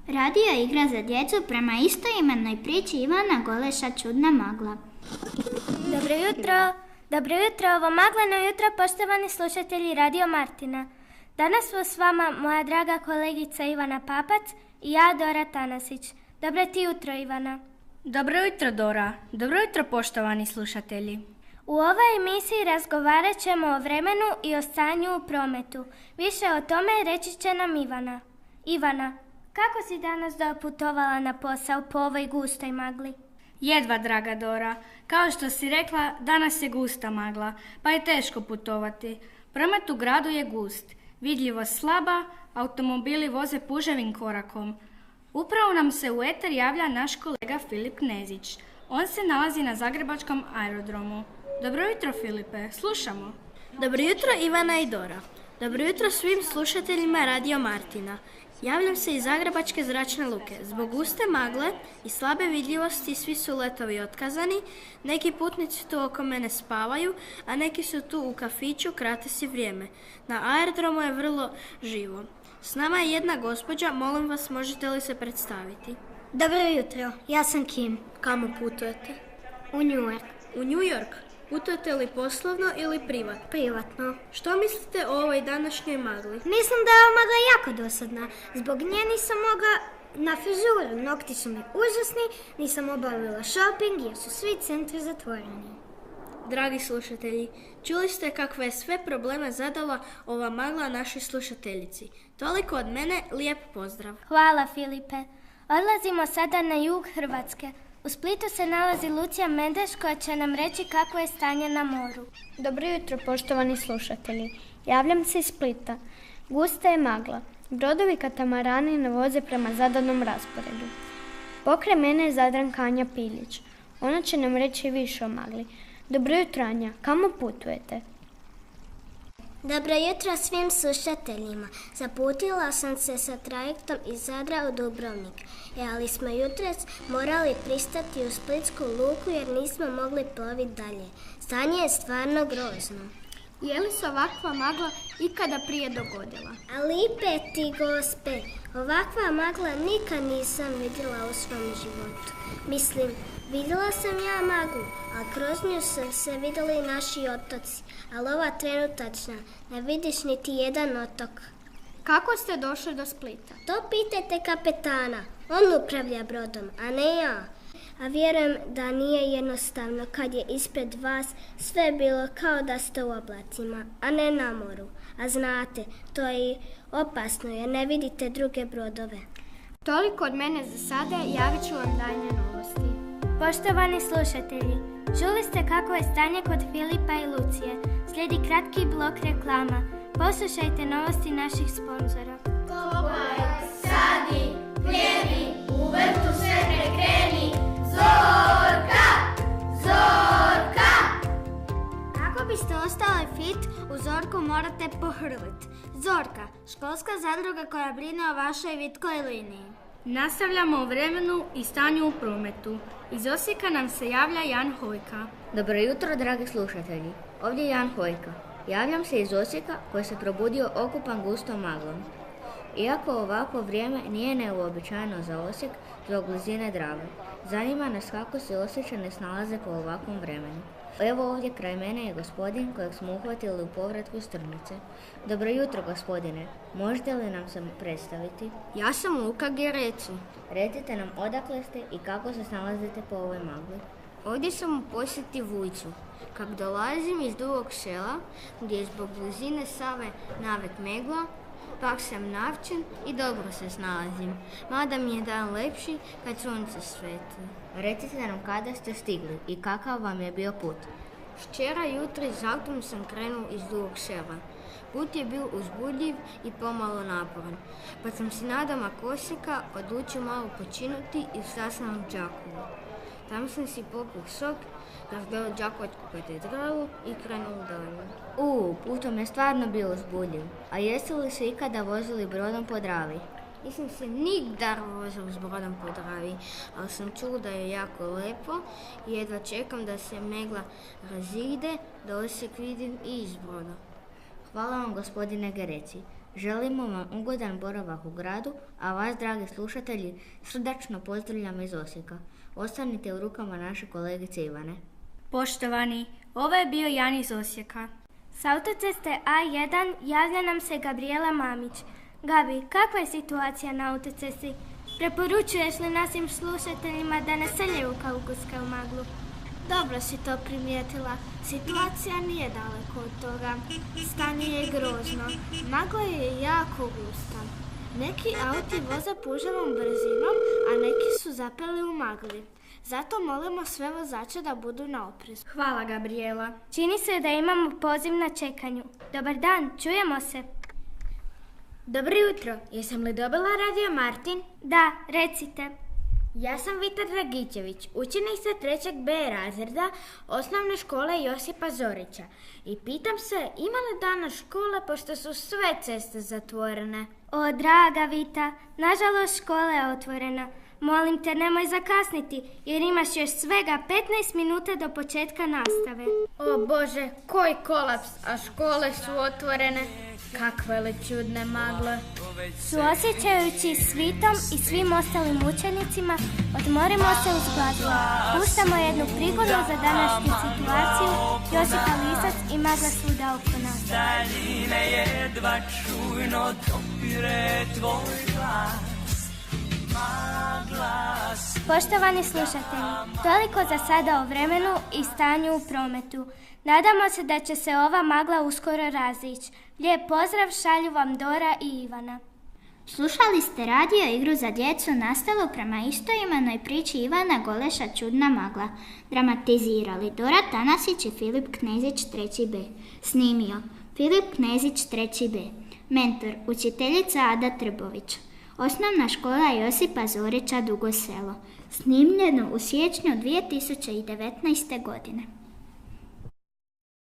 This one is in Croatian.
Radio igra za djecu prema istoimenoj priči Ivana Goleša Čudna magla. Dobro jutro! Dobro jutro, ovo magleno jutro, poštovani slušatelji Radio Martina. Danas smo s vama moja draga kolegica Ivana Papac i ja, Dora Tanasić. Dobro ti jutro, Ivana. Dobro jutro, Dora. Dobro jutro, poštovani slušatelji. U ovoj emisiji razgovarat ćemo o vremenu i o stanju u prometu. Više o tome reći će nam Ivana. Ivana, kako si danas doputovala na posao po ovoj gustoj magli? Jedva, draga Dora. Kao što si rekla, danas je gusta magla, pa je teško putovati. Promet u gradu je gust, vidljivost slaba, automobili voze puževim korakom. Upravo nam se u eter javlja naš kolega Filip Knezić. On se nalazi na zagrebačkom aerodromu. Dobro jutro, Filipe, slušamo. Dobro jutro, Ivana i Dora. Dobro jutro svim slušateljima Radio Martina. Javljam se iz Zagrebačke zračne luke. Zbog guste magle i slabe vidljivosti svi su letovi otkazani, neki putnici tu oko mene spavaju, a neki su tu u kafiću, krate si vrijeme. Na aerodromu je vrlo živo. S nama je jedna gospođa, molim vas, možete li se predstaviti? Dobro jutro, ja sam Kim. Kamo putujete? U New York. U New York? Putujete li poslovno ili privatno? Privatno. Što mislite o ovoj današnjoj magli? Mislim da je ova magla jako dosadna. Zbog nje nisam mogla na frizuru. Nokti su mi užasni, nisam obavila shopping jer su svi centri zatvoreni. Dragi slušatelji, čuli ste kakve je sve probleme zadala ova magla našoj slušateljici. Toliko od mene, lijep pozdrav. Hvala, Filipe. Odlazimo sada na jug Hrvatske. U Splitu se nalazi Lucija Mendeš koja će nam reći kako je stanje na moru. Dobro jutro, poštovani slušatelji. Javljam se iz Splita. Gusta je magla. Brodovi katamarani ne voze prema zadanom rasporedu. Pokraj mene je Zadranka Anja Piljić. Ona će nam reći više o magli. Dobro jutro, Anja. Kamo putujete? Dobro jutro svim slušateljima. Zaputila sam se sa trajektom iz Zadra u Dubrovnik, ali smo jutros morali pristati u Splitsku luku jer nismo mogli ploviti dalje. Stanje je stvarno grozno. Je li se ovakva magla ikada prije dogodila? A lipe ti gospe, ovakva magla nikad nisam vidjela u svom životu. Mislim, vidjela sam ja maglu, a kroz nju su se vidjeli naši otoci, ali ova trenutačna ne vidiš niti jedan otok. Kako ste došli do Splita? To pitajte kapetana, on upravlja brodom, a ne ja. A vjerujem da nije jednostavno kad je ispred vas sve bilo kao da ste u oblacima, a ne na moru. A znate, to je i opasno jer ne vidite druge brodove. Toliko od mene za sada, javit ću vam daljnje novosti. Poštovani slušatelji, čuli ste kako je stanje kod Filipa i Lucije. Slijedi kratki blok reklama. Poslušajte novosti naših sponzora. Kopaj, sadi, plijeni, u vrtu sve prekreni. Zorka! Zorka! Kako biste ostali fit, u Zorku morate pohrliti. Zorka, školska zadruga koja brine o vašoj vitkoj liniji. Nastavljamo o vremenu i stanju u prometu. Iz Osijeka nam se javlja Jan Hojka. Dobro jutro, dragi slušatelji. Ovdje je Jan Hojka. Javljam se iz Osijeka koji se probudio okupan gustom maglom. Iako ovako vrijeme nije neuobičajeno za Osijek zbog blizine Drave, zanima nas kako se Osječani snalaze po ovakvom vremenu. Evo ovdje kraj mene je gospodin kojeg smo uhvatili u povratku iz Strmice. Dobro jutro, gospodine. Možete li nam se predstaviti? Ja sam Luka Gereci. Recite nam odakle ste i kako se snalazite po ovoj magli. Ovdje sam u posjeti Vujcu. Kad dolazim iz Dugog Sela, gdje je zbog blizine Save navet megla, pak sam navčen i dobro se snalazim, mada mi je dan lepši kad sunce svetli. Recite nam kada ste stigli i kakav vam je bio put. Včera jutro s autom sam krenuo iz Dugog Sela. Put je bio uzbudljiv i pomalo naporan, pa sam si nadomak Osijeka odlučio malo počinuti i stao sam u Đakovu. Tam sam si popio sok, razgledao Đakovačku katedralu i krenuo dalje. Putom je stvarno bio uzbudljiv. A jeste li se ikada vozili brodom po Dravi? Nisam se nikdar vozila s brodom po Dravi, ali sam čula da je jako lepo i jedva čekam da se megla razide, da Osijek vidim i iz broda. Hvala vam, gospodine Gereci. Želimo vam ugodan boravak u gradu, a vas, dragi slušatelji, srdačno pozdravljam iz Osijeka. Ostanite u rukama naše kolegice Ivane. Poštovani, ovo je bio Jan iz Osijeka. S autoceste A1 javlja nam se Gabriela Mamić. Gabi, kakva je situacija na autocesti? Preporučuješ li našim slušateljima da ne srljaju kao guske u maglu? Dobro si to primijetila. Situacija nije daleko od toga. Stanje je grozno. Magla je jako gusta. Neki auti voze puževom brzinom, a neki su zapeli u magli. Zato molimo sve vozače da budu na oprezu. Hvala, Gabriela. Čini se da imamo poziv na čekanju. Dobar dan, čujemo se. Dobro jutro, jesam li dobila Radio Martin? Da, recite. Ja sam Vita Dragičević, učenica 3. B razreda osnovne škole Josipa Zorića. I pitam se, ima li danas škole pošto su sve ceste zatvorene? O, draga Vita, nažalost škola je otvorena. Molim te, nemoj zakasniti, jer imaš još svega 15 minuta do početka nastave. O Bože, koji kolaps, a škole su otvorene. Kakve li čudne magle. Suosjećajući s Vitom i svim ostalim učenicima, odmorimo se uz glazbu. Puštamo jednu prigodu za današnju situaciju, Josipa Lisac i magla svuda oko nas. Daljine jedva čujno dopire tvoj glas. Poštovani slušatelji, toliko za sada o vremenu i stanju u prometu. Nadamo se da će se ova magla uskoro razići. Lijep pozdrav šalju vam Dora i Ivana. Slušali ste radio igru za djecu nastalu prema istoimenoj priči Ivana Goleša Čudna magla. Dramatizirali Dora Tanasić i Filip Knezić 3. B. Snimio Filip Knezić 3. B. Mentor učiteljica Ada Trbović. Osnovna škola Josipa Zorića Dugo Selo. Snimljeno u siječnju 2019. godine.